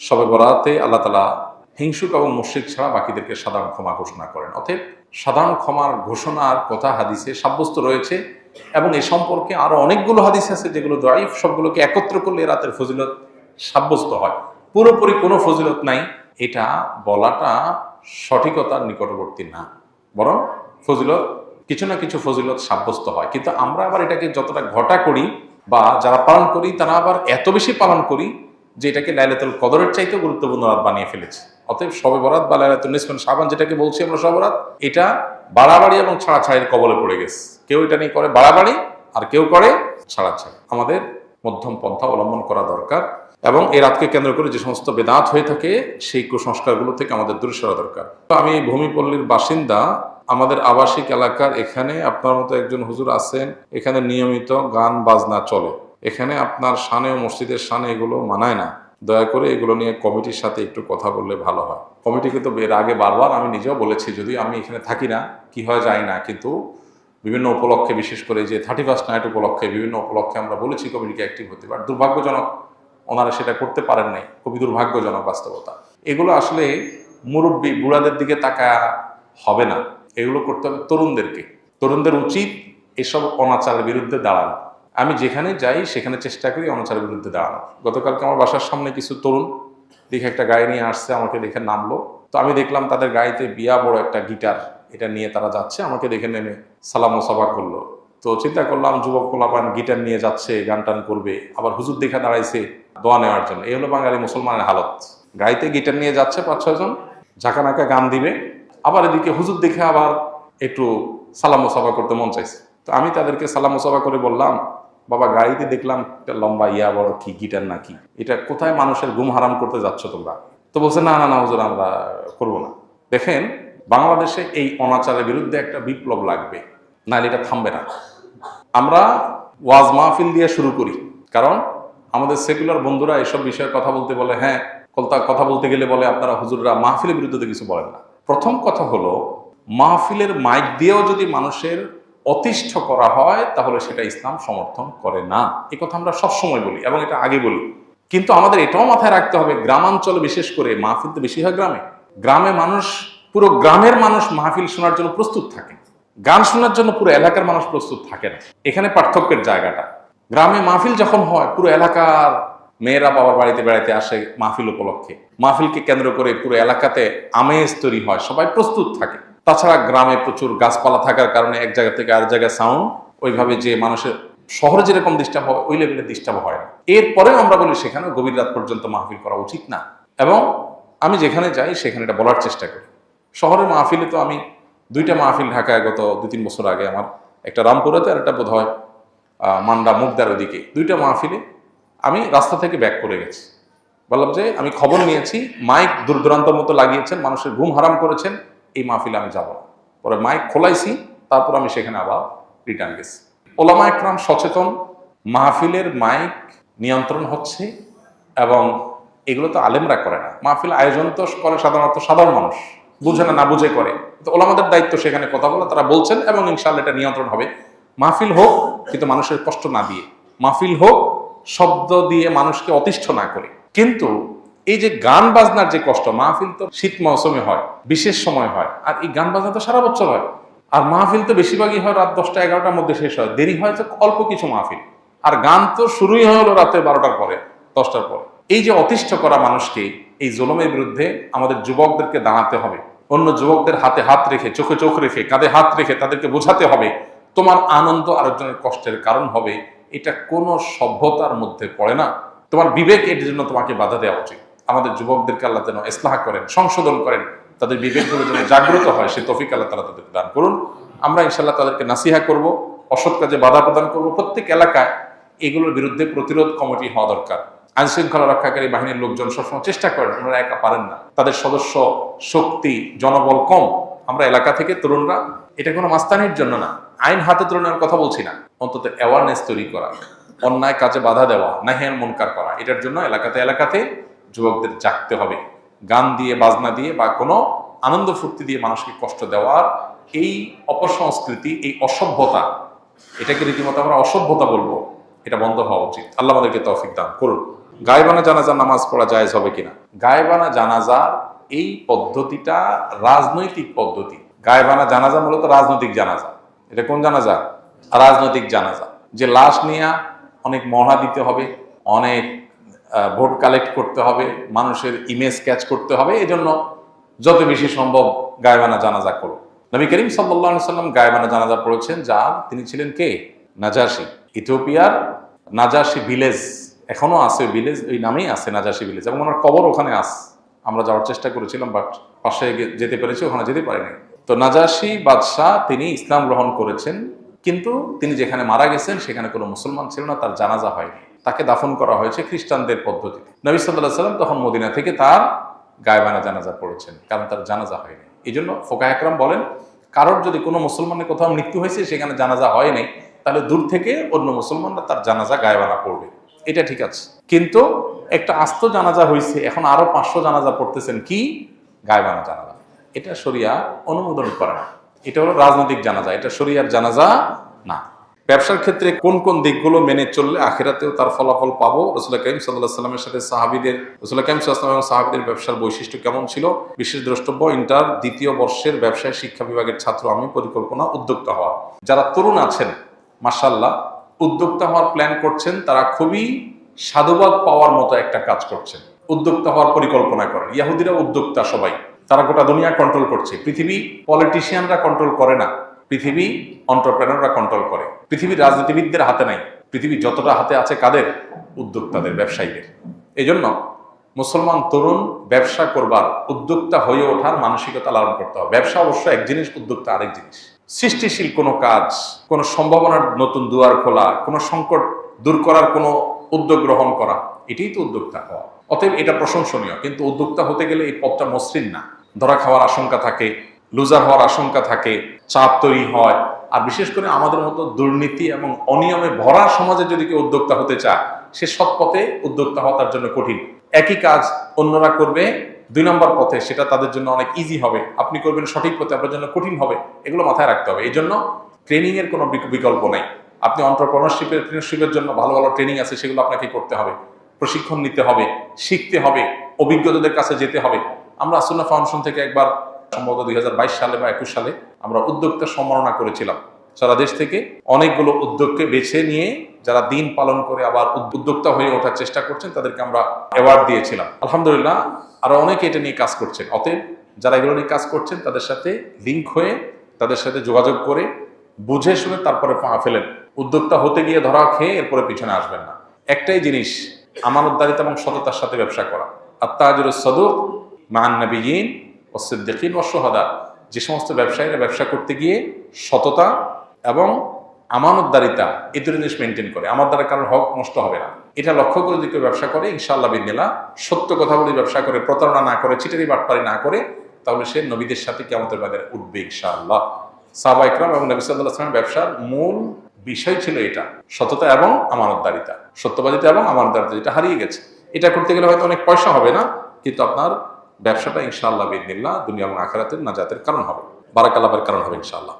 শবে বরাতে আল্লাহ তাআলা হিংসুক এবং মুশরিক ছাড়া বাকিদেরকে সাধারণ ক্ষমা ঘোষণা করেন। অতএব সাধারণ ক্ষমার ঘোষণার কথা হাদিসে সাব্যস্ত রয়েছে এবং এ সম্পর্কে আরো অনেকগুলো হাদিস আছে যেগুলো দাঈফ, সবগুলোকে একত্র করলে রাতের ফজিলত সাব্যস্ত হয়। পুরোপুরি কোনো ফজিলত নাই এটা বলাটা সঠিকতার নিকটবর্তী না, বরং ফজিলত কিছু না কিছু ফজিলত সাব্যস্ত হয়। কিন্তু আমরা আবার এটাকে যতটা ঘটা করি বা যারা পালন করি তারা আবার এত বেশি পালন করি যে এটাকে লাইলাতুল কদরের চাইতে গুরুত্বপূর্ণ রাত বানিয়ে ফেলেছে। অতএব শবে বরাত বা লাইলাতুল নিসফ মিন শাবান যেটাকে বলছি আমরা শবে বরাত, এটা বাড়াবাড়ি এবং ছাড়াছাড়ির কবলে পড়ে গেছে। কেউ এটা নিয়ে করে বাড়াবাড়ি আর কেউ করে ছাড়াছাড়ি। আমাদের মধ্যম পন্থা অবলম্বন করা দরকার এবং এই রাতকে কেন্দ্র করে যে সমস্ত বেদাত হয়ে থাকে সেই কুসংস্কারগুলো থেকে আমাদের দূরে সরা দরকার। তো আমি ভূমিপল্লীর বাসিন্দা, আমাদের আবাসিক এলাকার এখানে আপনার মতো একজন হুজুর আছেন, এখানে নিয়মিত গান বাজনা চলে। এখানে আপনার শানে ও মসজিদের শানে এগুলো মানায় না। দয়া করে এগুলো নিয়ে কমিটির সাথে একটু কথা বললে ভালো হয়। কমিটিকে তো এর আগে বারবার আমি নিজেও বলেছি, যদিও আমি এখানে থাকি না, কি হয় যায় না, কিন্তু বিভিন্ন উপলক্ষে, বিশেষ করে যে 31st নাইট উপলক্ষে, বিভিন্ন উপলক্ষে আমরা বলেছি কমিটিকে অ্যাক্টিভ হতে। বাট দুর্ভাগ্যজনক ওনারা সেটা করতে পারেন নাই, খুবই দুর্ভাগ্যজনক বাস্তবতা। এগুলো আসলে মুরব্বী বুড়াদের দিকে তাকা হবে না, এগুলো করতে হবে তরুণদেরকে। তরুণদের উচিত এসব অনাচারের বিরুদ্ধে দাঁড়ানো। আমি যেখানে যাই সেখানে চেষ্টা করি অনাচারের বিরুদ্ধে দাঁড়ানো। গতকালকে আমার বাসার সামনে কিছু তরুণ দেখে একটা গাড়ি নিয়ে আসছে, আমাকে দেখে নামলো। তো আমি দেখলাম তাদের গাড়িতে বিয়া বড় একটা গিটার, এটা নিয়ে তারা যাচ্ছে। আমাকে দেখে নেমে সালাম ও সাবা করলো। তো চিন্তা করলাম যুবক পোলাপান গিটার নিয়ে যাচ্ছে, গান টান করবে, আবার হুজুর দেখা দাঁড়াইছে দোয়া নেওয়ার জন্য। এই হলো বাঙালি মুসলমানের হালত। গাড়িতে গিটার নিয়ে যাচ্ছে 5-6 জন, ঝাঁকানাকা গান দিবে, আবার এদিকে হুজুর দেখে আবার একটু সালাম ও সাবা করতে মন চাইছে। তো আমি তাদেরকে সালাম ও সাবা করে বললাম, বাবা গাড়িতে দেখলাম একটা লম্বা ইয়া বড় কি গিটার নাকি, এটা কোথায় মানুষের ঘুম হারাম করতে যাচ্ছ তোমরা? তো বলছে না না না হুজুর, আমরা করবো না। দেখেন, বাংলাদেশে এই অনাচারের বিরুদ্ধে একটা বিপ্লব লাগবে, নাহলে এটা থামবে না। আমরা ওয়াজ মাহফিল দিয়ে শুরু করি, কারণ আমাদের সেকুলার বন্ধুরা এসব বিষয়ে কথা বলতে বলে, হ্যাঁ কথা বলতে গেলে বলে আপনারা হুজুররা মাহফিলের বিরুদ্ধে তো কিছু বলেন না। প্রথম কথা হলো, মাহফিলের মাইক দিয়েও যদি মানুষের অতিষ্ঠ করা হয় তাহলে সেটা ইসলাম সমর্থন করে না। এই কথা আমরা সবসময় বলি এবং এটা আগে বলি। কিন্তু আমাদের এটাও মাথায় রাখতে হবে, গ্রামাঞ্চলে বিশেষ করে মাহফিল তো বেশি হয় গ্রামে। গ্রামে মানুষ, পুরো গ্রামের মানুষ মাহফিল শোনার জন্য প্রস্তুত থাকে, গান শোনার জন্য পুরো এলাকার মানুষ প্রস্তুত থাকে না। এখানে পার্থক্যের জায়গাটা। গ্রামে মাহফিল যখন হয় পুরো এলাকার মেয়েরা বাবার বাড়িতে বেড়াতে আসে মাহফিল উপলক্ষে, মাহফিলকে কেন্দ্র করে পুরো এলাকাতে আমেজ তৈরি হয়, সবাই প্রস্তুত থাকে। তাছাড়া গ্রামে প্রচুর গাছপালা থাকার কারণে এক জায়গা থেকে আর জায়গায় সাউন্ড ওইভাবে যে মানুষের শহরে যেরকম ডিস্টার্ব হয় ওই লেভেলে ডিস্টার্ব হয় না। এরপরেও আমরা বলি সেখানে গভীর রাত পর্যন্ত মাহফিল করা উচিত না। এবং আমি যেখানে যাই সেখানে এটা বলার চেষ্টা করি। শহরের মাহফিলে তো আমি 2টা মাহফিল ঢাকায় গত 2-3 বছর আগে, আমার একটা রামপুরাতে আর একটা বোধ হয় মান্ডা মুগদার ওদিকে, 2টা মাহফিলে আমি রাস্তা থেকে ব্যাক করে গেছি। বললাম যে আমি খবর নিয়েছি, মাইক দূর দূরান্তর মতো লাগিয়েছেন, মানুষের ঘুম হারাম করেছেন, এই মাহফিলে আমি যাব না। পরে মাইক খোলাইছি, তারপর আমি সেখানে আবার রিটার্ন গেছি। ওলামা একরাম সচেতন, মাহফিলের মাইক নিয়ন্ত্রণ হচ্ছে এবং এগুলো তো আলেমরা করে না। মাহফিল আয়োজন তো করে সাধারণত সাধারণ মানুষ, বুঝে না, না বুঝে করে। তো ওলামাদের দায়িত্ব সেখানে কথা বলা, তারা বলছেন এবং ইনশাআল্লাহ এটা নিয়ন্ত্রণ হবে। মাহফিল হোক কিন্তু মানুষের কষ্ট না দিয়ে, মাহফিল হোক শব্দ দিয়ে মানুষকে অতিষ্ঠ না করে। কিন্তু এই যে গান বাজনার যে কষ্ট, মাহফিল তো শীত মৌসুমে হয়, বিশেষ সময় হয়, আর এই গান বাজনা তো সারা বছর হয়। আর মাহফিল তো বেশিরভাগই হয় রাত 10টা-11টার মধ্যে শেষ হয়, দেরি হয় তো অল্প কিছু মাহফিল। আর গান তো শুরুই হলো রাতে 12টার পরে, 10টার পরে। এই যে অতিষ্ঠ করা মানুষকে, এই জুলুমের বিরুদ্ধে আমাদের যুবকদেরকে দাঁড়াতে হবে। অন্য যুবকদের হাতে হাত রেখে, চোখে চোখ রেখে, কাঁধে হাত রেখে তাদেরকে বোঝাতে হবে তোমার আনন্দ আরেকজনের কষ্টের কারণ হবে, এটা কোনো সভ্যতার মধ্যে পড়ে না। তোমার বিবেক এর জন্য তোমাকে বাধা দেওয়া উচিত। আমাদের যুবকদেরকে আল্লাহ যেন ইসলাহ করেন, সংশোধন করেন, তাদের বিবেকগুলো যেন জাগ্রত হয়, সে তৌফিক আল্লাহ তাআলা তাদেরকে দান করুন। আমরা ইনশাআল্লাহ তাদেরকে নাসিহা করব, অসৎ কাজে বাধা প্রদান করব। প্রত্যেক এলাকায় এগুলোর বিরুদ্ধে প্রতিরোধ কমিটি হওয়া দরকার। আইন শৃঙ্খলা রক্ষাকারী বাহিনীর লোকজন সবসময় চেষ্টা করেন, ওনারা একা পারেন না, তাদের সদস্য শক্তি, জনবল কম। আমরা এলাকা থেকে তরুণরা, এটা কোনো মাস্তানির জন্য না, আইন হাতে তুলে নেওয়ার কথা বলছি না, অন্তত অ্যাওয়ারনেস তৈরি করা, অন্যায় কাজে বাধা দেওয়া, নাহিয়ান মুনকার করা, এটার জন্য এলাকাতে এলাকাতে যুবকদের জাগতে হবে। গান দিয়ে, বাজনা দিয়ে বা কোনো আনন্দ ফুর্তি দিয়ে মানুষকে কষ্ট দেওয়ার এই অপসংস্কৃতি, এই অসভ্যতা, এটাকে রীতিমতো আমরা অসভ্যতা বলবো, এটা বন্ধ হওয়া উচিত। আল্লাহ আমাদেরকে তৌফিক দান করুন। গায়েবানা জানাজা নামাজ পড়া জায়েজ হবে কিনা? গায়েবানা জানাজার এই পদ্ধতিটা রাজনৈতিক পদ্ধতি। গায়েবানা জানাজা মূলত রাজনৈতিক জানাজা। এটা কোন জানাজা? রাজনৈতিক জানাজা। যে লাশ নিয়ে অনেক মহড়া দিতে হবে, অনেক ভোট কালেক্ট করতে হবে, মানুষের ইমেজ ক্যাচ করতে হবে, এজন্য যত বেশি সম্ভব গায়েবানা জানাজা করো। নবী করিম সাল্লাল্লাহু আলাইহি সাল্লাম গায়েবানা জানাজা পড়েছেন, যার তিনি ছিলেন কে? নাজাশী। ইথিওপিয়ার নাজাশী ভিলেজ এখনো আছে, ভিলেজ ওই নামেই আছে, নাজাশী ভিলেজ, এবং ওনার কবর ওখানে আছে। আমরা যাওয়ার চেষ্টা করেছিলাম, বাট পাশে যেতে পেরেছি, ওখানে যেতে পারিনি। তো নাজাশী বাদশাহ তিনি ইসলাম গ্রহণ করেছেন, কিন্তু তিনি যেখানে মারা গেছেন সেখানে কোনো মুসলমান ছিল না, তার জানাজা হয়নি, তাকে দাফন করা হয়েছে খ্রিস্টানদের পদ্ধতিতে। নবী সাল্লাল্লাহু আলাইহি সাল্লাম তখন মদিনা থেকে তার গায়েবানা জানাজা পড়েছেন, কারণ তার জানাজা হয়নি। এই জন্য ফুকাহা একরাম বলেন, কারোর যদি কোনো মুসলমানের কোথাও মৃত্যু হয়েছে, সেখানে জানাজা হয়নি, তাহলে দূর থেকে অন্য মুসলমানরা তার জানাজা গায়েবানা পড়বে, এটা ঠিক আছে। কিন্তু একটা আস্ত জানাজা হয়েছে, এখন আরো 500 জানাজা পড়তেছেন, কি? গায়েবানা জানাজা। এটা শরিয়া অনুমোদন করে না। এটা হলো রাজনৈতিক জানাজা, এটা শরিয়ার জানাজা না। ব্যবসার ক্ষেত্রে কোন কোন দিকগুলো মেনে চললে আখিরাতেও তার ফলাফল পাবো? রাসূলুল্লাহ কারীম সাল্লাল্লাহু আলাইহি সাল্লামের সাথে রাসূলুল্লাহ কারীম সাল্লাল্লাহু আলাইহি ওয়াসাল্লাম এবং সাহাবীদের ব্যবসার বৈশিষ্ট্য কেমন ছিল? বিশেষ দ্রষ্টব্য, ইন্টার দ্বিতীয় বর্ষের ব্যবসায় শিক্ষা বিভাগের ছাত্র আমি। পরিকল্পনা, উদ্যোক্তা হওয়া। যারা তরুণ আছেন, মাশাআল্লাহ, উদ্যোক্তা হওয়ার প্ল্যান করছেন, তারা খুবই সাধুবাদ পাওয়ার মতো একটা কাজ করছেন। উদ্যোক্তা হওয়ার পরিকল্পনা করেন। ইহুদিরা উদ্যোক্তা সবাই, তারা গোটা দুনিয়া কন্ট্রোল করছে। পৃথিবী পলিটিশিয়ানরা কন্ট্রোল করে না, পৃথিবী এন্টারপ্রেনাররা কন্ট্রোল করে। পৃথিবীর রাজনীতিবিদদের হাতে নাই, পৃথিবী যতটা হাতে আছে কাদের? উদ্যোক্তাদের, ব্যবসায়ীদের। এই জন্য মুসলমান তরুণ ব্যবসা করবার, উদ্যোক্তা হয়ে ওঠার মানসিকতা লালন করতে হবে। ব্যবসা অবশ্য এক জিনিস, উদ্যোক্তা আরেক জিনিস। সৃষ্টিশীল কোনো কাজ, কোনো সম্ভাবনার নতুন দুয়ার খোলা, কোনো সংকট দূর করার কোনো উদ্যোগ গ্রহণ করা, এটাই তো উদ্যোক্তা হওয়া। অতএব এটা প্রশংসনীয়, কিন্তু উদ্যোক্তা হতে গেলে এই পথটা মসৃণ না। ধরা খাওয়ার আশঙ্কা থাকে, লুজার হওয়ার আশঙ্কা থাকে, চাপ তৈরি হয়। আর বিশেষ করে আমাদের মতো দুর্নীতি এবং অনিয়মে ভরা সমাজে যদি কেউ উদ্যোক্তা হতে চায়, সে সৎ পথে উদ্যোক্তা হওয়া তার জন্য কঠিন। একই কাজ অন্যরা করবে 2 নম্বর পথে, সেটা তাদের জন্য অনেক ইজি হবে। আপনি করবেন সঠিক পথে, আপনার জন্য কঠিন হবে। এগুলো মাথায় রাখতে হবে। এই জন্য ট্রেনিং এর কোনো বিকল্প নাই। আপনি এন্টারপ্রেনারশিপের জন্য ভালো ভালো ট্রেনিং আছে, সেগুলো আপনাকে করতে হবে, প্রশিক্ষণ নিতে হবে, শিখতে হবে, অভিজ্ঞতাদের কাছে যেতে হবে। আমরা সুন্নাহ ফাউন্ডেশন থেকে একবার সম্ভবত 2022 সালে বা 21 সালে আমরা উদ্যোক্তা সম্মাননা করেছিলাম। সারা দেশ থেকে অনেকগুলো উদ্যোগকে বেছে নিয়ে যারা দিন পালন করে আবার উদ্যোক্তা হয়ে ওঠার চেষ্টা করছেন, তাদেরকে আমরা অ্যাওয়ার্ড দিয়েছিলাম। আলহামদুলিল্লাহ, আরো অনেকে এটা নিয়ে কাজ করছেন। অতএব যারা এগুলো নিয়ে কাজ করছেন, তাদের সাথে লিঙ্ক হয়ে, তাদের সাথে যোগাযোগ করে, বুঝে শুনে তারপরে পা ফেলেন। উদ্যোক্তা হতে গিয়ে ধরা খেয়ে এরপরে পিছনে আসবেন না। একটাই জিনিস, আমানতদারিতা এবং সততার সাথে ব্যবসা করা। আত-তাজিরুস সাদুক মা'আন নাবিয়্যিন ওয়াস সিদ্দিকিন ওয়াশ শুহাদা। যে সমস্ত ব্যবসায়ীরা ব্যবসা করতে গিয়ে সততা এবং আমানতদারিতা, এই দুটো জিনিস মেনটেন করে, আমার দ্বারা কারোর হক নষ্ট হবে না, এটা লক্ষ্য করে যদি কেউ ব্যবসা করে, ইনশাআল্লাহ বিদিনিল্লাহ, সত্য কথা বলে ব্যবসা করে, প্রতারণা না করে, চিটারি বাটপারি না করে, তাহলে সে নবীদের সাথে কিয়ামতের বাজারে উঠবে ইনশাআল্লাহ। সাহাবা ইকরাম এবং নবী সাল্লাল্লাহু আলাইহি ওয়াসাল্লামের ব্যবসার মূল বিষয় ছিল এটা, সততা এবং আমানতদারিতা। সত্যবাদিতা এবং আমানতদারিতা, যেটা হারিয়ে গেছে। এটা করতে গেলে হয়তো অনেক পয়সা হবে না, কিন্তু আপনার ব্যবসাটা ইনশাআল্লাহ বিদিনিল্লাহ দুনিয়া এবং আখিরাতের নাজাতের কারণ হবে, বারাকাল্লাহের কারণ হবে ইনশাআল্লাহ।